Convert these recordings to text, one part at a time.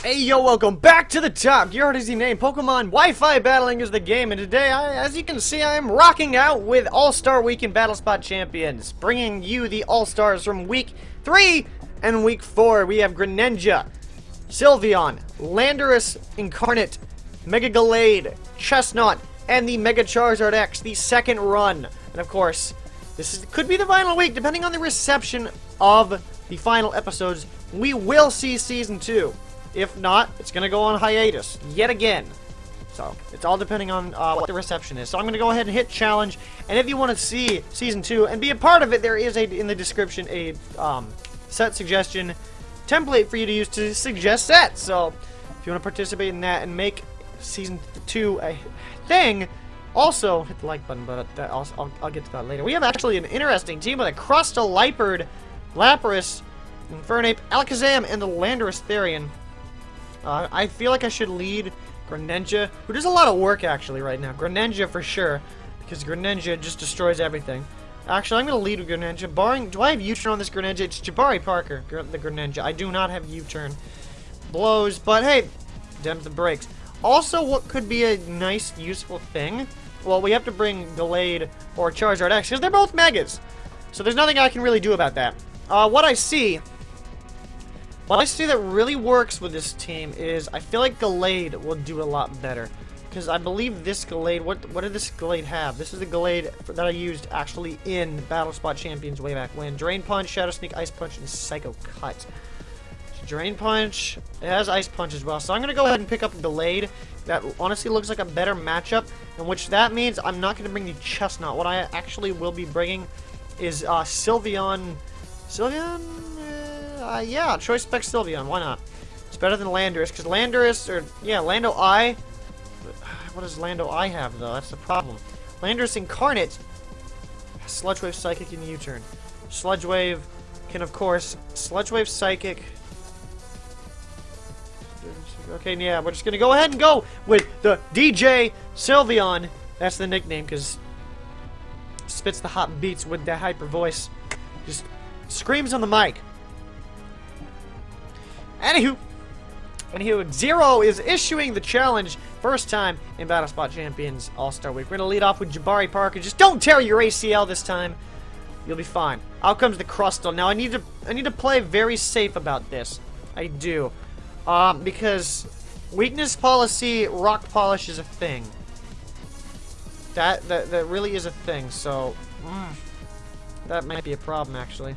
Hey yo, welcome back to the top. You heard his name, Pokemon Wi-Fi battling is the game, and today, as you can see, I am rocking out with All-Star Weekend Battle Spot Champions, bringing you the All-Stars from Week 3 and Week 4. We have Greninja, Sylveon, Landorus Incarnate, Mega Gallade, Chestnut, and the Mega Charizard X, the second run. And of course, could be the final week, depending on the reception of the final episodes. We will see Season 2. If not, it's going to go on hiatus yet again. So, it's all depending on what the reception is. So, I'm going to go ahead and hit challenge. And if you want to see Season 2 and be a part of it, there is, in the description, a set suggestion template for you to use to suggest sets. So, if you want to participate in that and make Season 2 a thing, also hit the like button, but I'll get to that later. We have actually an interesting team with a Crustal, Liepard, Lapras, Infernape, Alakazam, and the Landorus Therian. I feel like I should lead Greninja, who does a lot of work actually right now. Greninja for sure, because Greninja just destroys everything. Actually, I'm going to lead with Greninja. Barring, do I have U-turn on this Greninja? It's Jabari Parker, the Greninja. I do not have U-turn. Blows, but hey, dent the brakes. Also, what could be a nice, useful thing? Well, we have to bring Gallade or Charizard X, because they're both Megas. So there's nothing I can really do about that. What I see that really works with this team is I feel like Gallade will do a lot better. Because I believe this Gallade, what did this Gallade have? This is the Gallade that I used actually in Battle Spot Champions way back when. Drain Punch, Shadow Sneak, Ice Punch, and Psycho Cut. So Drain Punch, it has Ice Punch as well. So I'm going to go ahead and pick up Gallade. That honestly looks like a better matchup. In which that means I'm not going to bring the Chestnut. What I actually will be bringing is Sylveon. Sylveon? Yeah, Choice Spec Sylveon, why not? It's better than Landorus, because Landorus, or, yeah, Lando I. What does Lando I have, though? That's the problem. Landorus Incarnate, Sludge Wave, Psychic, and U-turn. Sludge Wave can, of course, Sludge Wave, Psychic. Okay, yeah, we're just going to go ahead and go with the DJ Sylveon. That's the nickname, because spits the hot beats with that hyper voice. Just screams on the mic. Anywho, Zero is issuing the challenge first time in Battle Spot Champions All-Star Week. We're gonna lead off with Jabari Parker. Just don't tear your ACL this time. You'll be fine. Out comes the Crustal. Now I need to play very safe about this. I do, because weakness policy, rock polish is a thing. That really is a thing. So that might be a problem actually.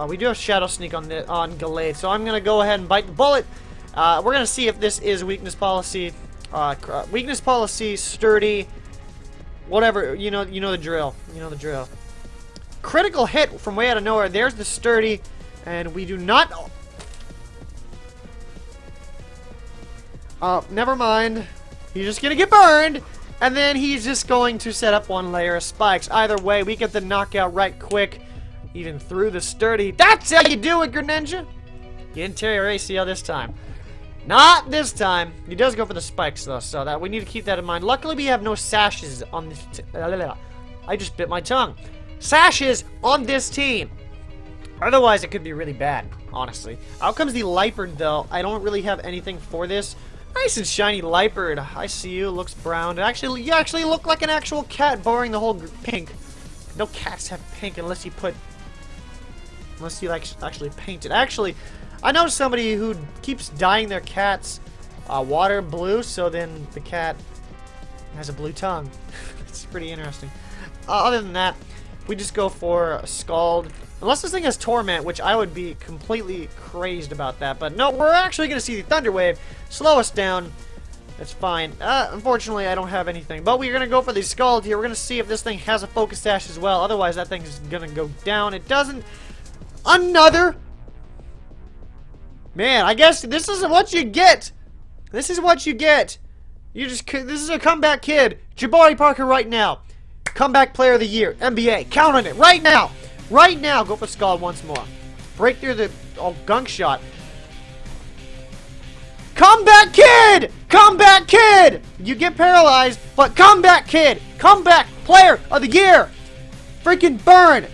We do have Shadow Sneak on Gallade, so I'm gonna go ahead and bite the bullet. We're gonna see if this is weakness policy, sturdy, whatever. You know the drill. You know the drill. Critical hit from way out of nowhere. There's the sturdy, and we do not. Never mind. He's just gonna get burned, and then he's just going to set up one layer of spikes. Either way, we get the knockout right quick. Even through the sturdy. That's how you do it, Greninja! You didn't tear your ACL this time. Not this time. He does go for the spikes, though, so that we need to keep that in mind. Luckily, we have no sashes on this I just bit my tongue. Sashes on this team. Otherwise, it could be really bad, honestly. Out comes the Liepard, though. I don't really have anything for this. Nice and shiny Liepard. I see you. Looks brown. Actually, you actually look like an actual cat, barring the whole pink. No cats have pink unless you actually paint it. Actually, I know somebody who keeps dyeing their cats water blue, so then the cat has a blue tongue. It's pretty interesting. Other than that, we just go for a Scald. Unless this thing has Torment, which I would be completely crazed about that. But no, we're actually going to see the Thunder Wave slow us down. That's fine. Unfortunately, I don't have anything. But we're going to go for the Scald here. We're going to see if this thing has a Focus Sash as well. Otherwise, that thing is going to go down. It doesn't. Another. Man, I guess this is what you get. This is what you get. This is a comeback kid. Jabari Parker right now. Comeback Player of the Year. NBA. Count on it. Right now. Right now. Go for Scald once more. Break through the gunk shot. Comeback kid! Comeback kid! You get paralyzed, but comeback kid! Comeback Player of the Year! Freaking burn!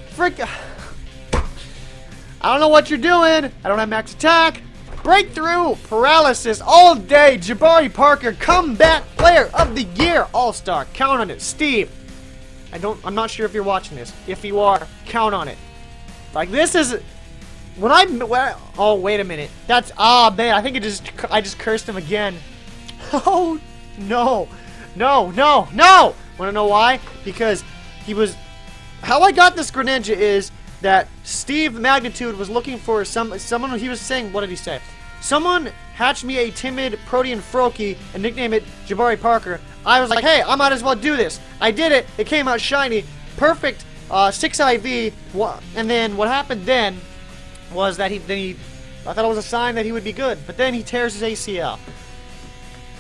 I don't know what you're doing. I don't have max attack. Breakthrough paralysis all day. Jabari Parker, comeback player of the year. All-star. Count on it. Steve, I'm not sure if you're watching this. If you are, count on it. Like, this is... oh, wait a minute. That's... man, I think I just cursed him again. Oh, no. No, no, no! Wanna know why? Because he was... How I got this Greninja is that Steve Magnitude was looking for someone. He was saying, what did he say? Someone hatched me a timid Protean Froakie and nicknamed it Jabari Parker. I was like, hey, I might as well do this. I did it. It came out shiny. Perfect 6 IV. And then what happened then was that I thought it was a sign that he would be good. But then he tears his ACL.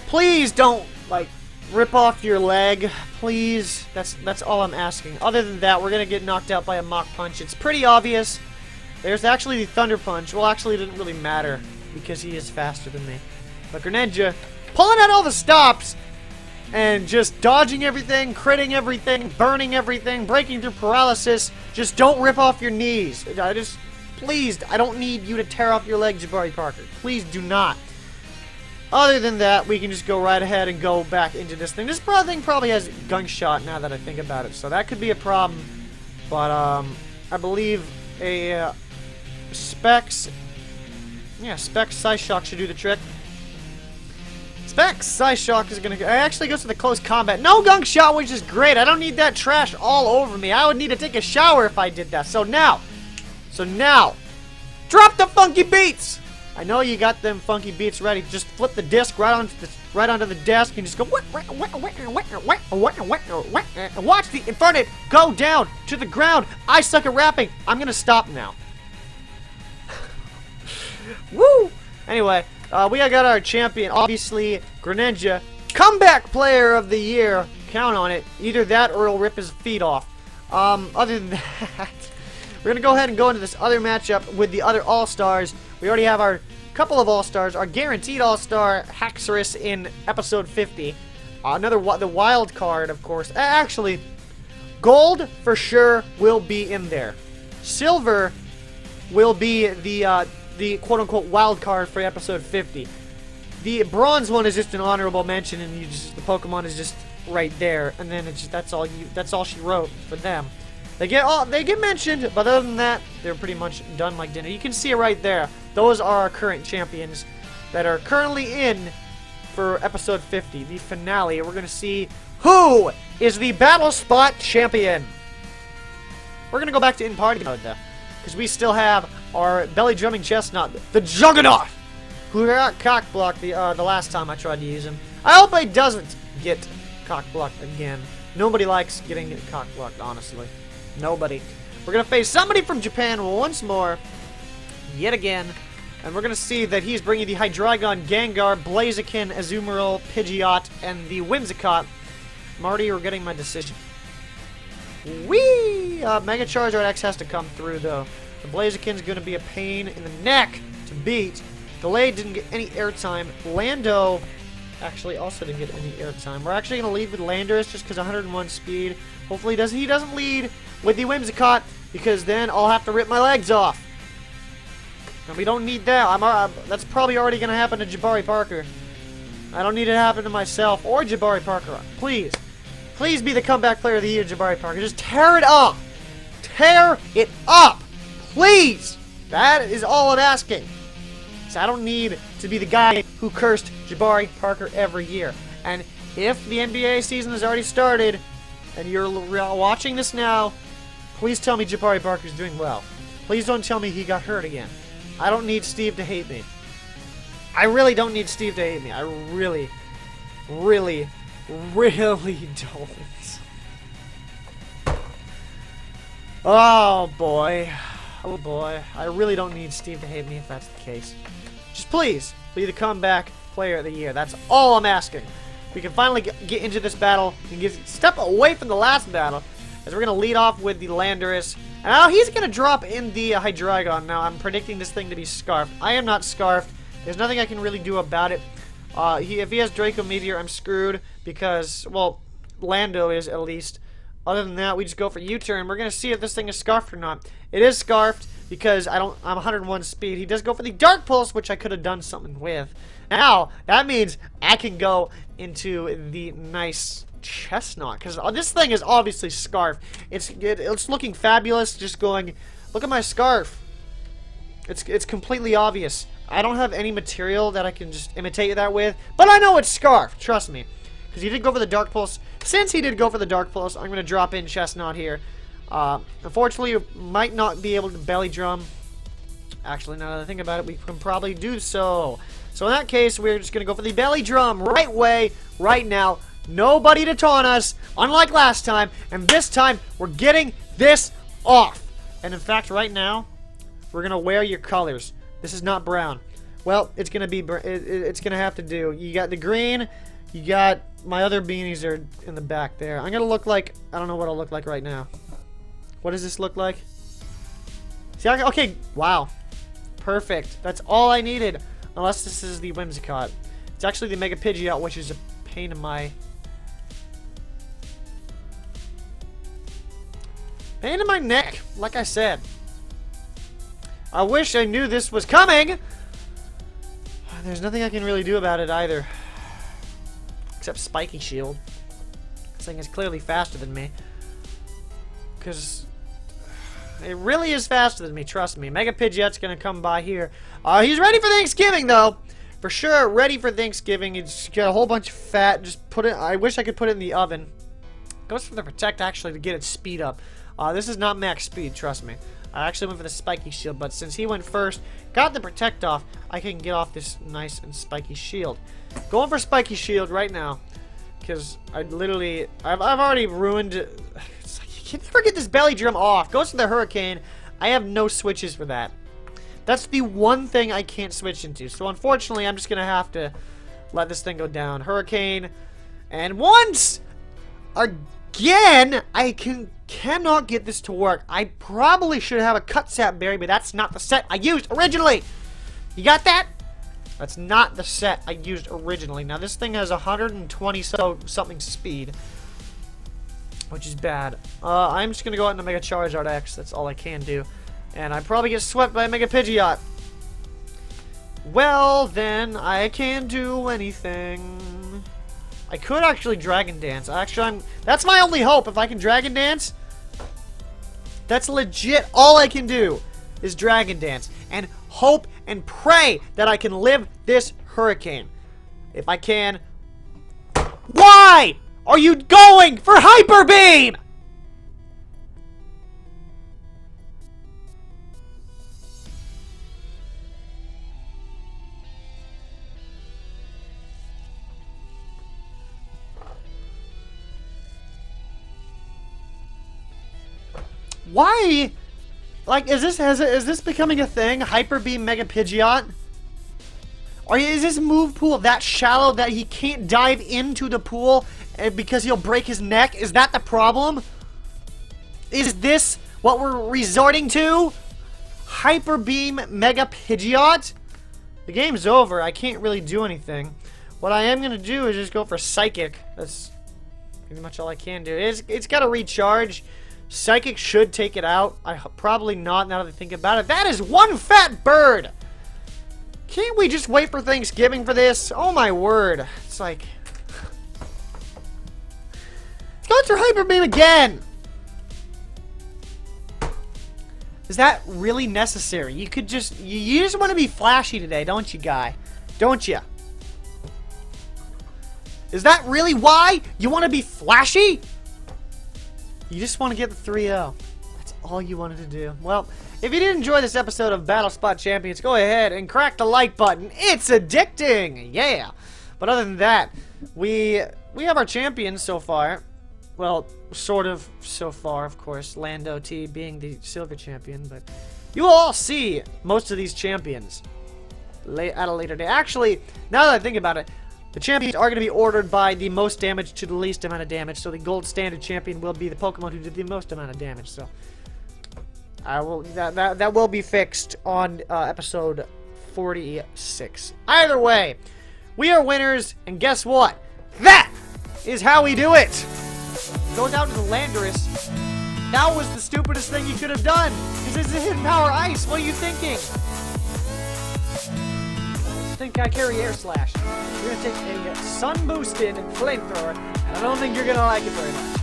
Please don't, like, rip off your leg. Please. That's all I'm asking. Other than that, we're going to get knocked out by a Mach Punch. It's pretty obvious. There's actually the Thunder Punch. Well, actually, it didn't really matter because he is faster than me. But Greninja, pulling out all the stops and just dodging everything, critting everything, burning everything, breaking through paralysis. Just don't rip off your knees. Please, I don't need you to tear off your leg, Jabari Parker. Please do not. Other than that, we can just go right ahead and go back into this thing. This thing probably has gunshot now that I think about it, so that could be a problem. But, I believe a Specs Psyshock should do the trick. Specs Psyshock is gonna... It actually goes to the close combat. No gunshot, which is great. I don't need that trash all over me. I would need to take a shower if I did that. So now, drop the funky beats! I know you got them funky beats ready. Just flip the disc right onto the desk and just go and watch the Infernape go down to the ground. I suck at rapping. I'm gonna stop now. Woo! Anyway, we got our champion, obviously Greninja, comeback player of the year. Count on it. Either that or it'll rip his feet off. Other than that, we're gonna go ahead and go into this other matchup with the other All-Stars. We already have our couple of All-Stars. Our guaranteed All-Star, Haxorus, in episode 50. The wild card, of course. Actually, Gold for sure will be in there. Silver will be the quote-unquote wild card for episode 50. The bronze one is just an honorable mention, and the Pokemon is just right there, and then it's just, that's all she wrote for them. They get mentioned, but other than that, they're pretty much done like dinner. You can see it right there. Those are our current champions that are currently in for episode 50, the finale. We're going to see who is the Battle Spot champion. We're going to go back to in-party mode, though, because we still have our belly-drumming chestnut, the Juggernaut, who got cock-blocked the last time I tried to use him. I hope he doesn't get cock-blocked again. Nobody likes getting cock-blocked, honestly. Nobody. We're going to face somebody from Japan once more, yet again, and we're going to see that he's bringing the Hydreigon, Gengar, Blaziken, Azumarill, Pidgeot, and the Whimsicott. I'm already regretting my decision. Whee! Mega Charizard X has to come through, though. The Blaziken's going to be a pain in the neck to beat. Delay didn't get any airtime. Lando actually also didn't get any airtime. We're actually going to lead with Landorus just because 101 speed. Hopefully he doesn't lead with the Whimsicott, because then I'll have to rip my legs off. And we don't need that. That's probably already going to happen to Jabari Parker. I don't need it to happen to myself or Jabari Parker. Please. Please be the comeback player of the year, Jabari Parker. Just tear it up. Tear it up. Please. That is all I'm asking. So I don't need to be the guy who cursed Jabari Parker every year. And if the NBA season has already started and you're watching this now, please tell me Jabari Parker's doing well. Please don't tell me he got hurt again. I don't need Steve to hate me. I really don't need Steve to hate me. I really, really, really don't. Oh boy. Oh boy. I really don't need Steve to hate me if that's the case. Just please be the comeback player of the year. That's all I'm asking. We can finally get into this battle and step away from the last battle, as we're going to lead off with the Landorus. And now he's going to drop in the Hydreigon. Now I'm predicting this thing to be Scarfed. I am not Scarfed. There's nothing I can really do about it. If he has Draco Meteor, I'm screwed because, well, Lando is at least. Other than that, we just go for U-turn. We're going to see if this thing is Scarfed or not. It is Scarfed. because I'm 101 speed. He does go for the Dark Pulse, which I could have done something with. Now, that means I can go into the nice Chestnut, because this thing is obviously Scarf. It's looking fabulous, just going, look at my Scarf. It's completely obvious. I don't have any material that I can just imitate that with, but I know it's Scarf, trust me. Because he did go for the Dark Pulse. Since he did go for the Dark Pulse, I'm going to drop in Chestnut here. Unfortunately, you might not be able to belly drum. Actually, now that I think about it, we can probably do so. So in that case, we're just going to go for the belly drum right way, right now. Nobody to taunt us, unlike last time. And this time, we're getting this off. And in fact, right now, we're going to wear your colors. This is not brown. Well, it's going to be, it's going to have to do. You got the green. You got, my other beanies are in the back there. I'm going to look like, I don't know what I'll look like right now. What does this look like? See, okay, wow. Perfect. That's all I needed. Unless this is the Whimsicott. It's actually the Mega Pidgeot, which is a pain in my... pain in my neck, like I said. I wish I knew this was coming! There's nothing I can really do about it either. Except Spiky Shield. This thing is clearly faster than me. Because... it really is faster than me, trust me. Mega Pidgeot's gonna come by here. He's ready for Thanksgiving, though. For sure, ready for Thanksgiving. He's got a whole bunch of fat. Just put it... I wish I could put it in the oven. Goes for the Protect, actually, to get its speed up. This is not max speed, trust me. I actually went for the Spiky Shield, but since he went first, got the Protect off, I can get off this nice and Spiky Shield. Going for Spiky Shield right now. Because I literally... I've already ruined... It's like, you can never get this belly drum off. Goes to the Hurricane. I have no switches for that. That's the one thing I can't switch into. So unfortunately, I'm just going to have to let this thing go down. Hurricane. And once again, I cannot get this to work. I probably should have a Cut Sap Berry, but that's not the set I used originally. You got that? That's not the set I used originally. Now, this thing has 120 something speed, which is bad. I'm just going to go out into Mega Charizard X. That's all I can do. And I probably get swept by a Mega Pidgeot. Well, then, I can't do anything. I could actually Dragon Dance. Actually, that's my only hope. If I can Dragon Dance, that's legit all I can do is Dragon Dance. And hope and pray that I can live this Hurricane. If I can. Why are you going for Hyper Beam? Why? Like, is this becoming a thing? Hyper Beam Mega Pidgeot? Or is this move pool that shallow that he can't dive into the pool because he'll break his neck? Is that the problem? Is this what we're resorting to? Hyper Beam Mega Pidgeot? The game's over. I can't really do anything. What I am going to do is just go for Psychic. That's pretty much all I can do. It's got to recharge. Psychic should take it out. Probably not, now that I think about it. That is one fat bird! Can't we just wait for Thanksgiving for this? Oh my word. It's like... It's going through Hyper Beam again! Is that really necessary? You could just... You just want to be flashy today, don't you, guy? Don't you? Is that really why you want to be flashy? You just want to get the 3-0. That's all you wanted to do. Well, if you did enjoy this episode of Battle Spot Champions, go ahead and crack the like button. It's addicting! Yeah! But other than that, we have our champions so far. Well, sort of so far, of course. Lando T being the silver champion. But you will all see most of these champions at a later day. Actually, now that I think about it, the champions are going to be ordered by the most damage to the least amount of damage. So the gold standard champion will be the Pokemon who did the most amount of damage. So I will that will be fixed on episode 46. Either way, we are winners, and guess what? That is how we do it. Goes out to the Landorus. That was the stupidest thing you could have done. Because it's a hidden power ice. What are you thinking? I think I carry air slash. We're going to take a sun boosted flamethrower. And I don't think you're going to like it very much.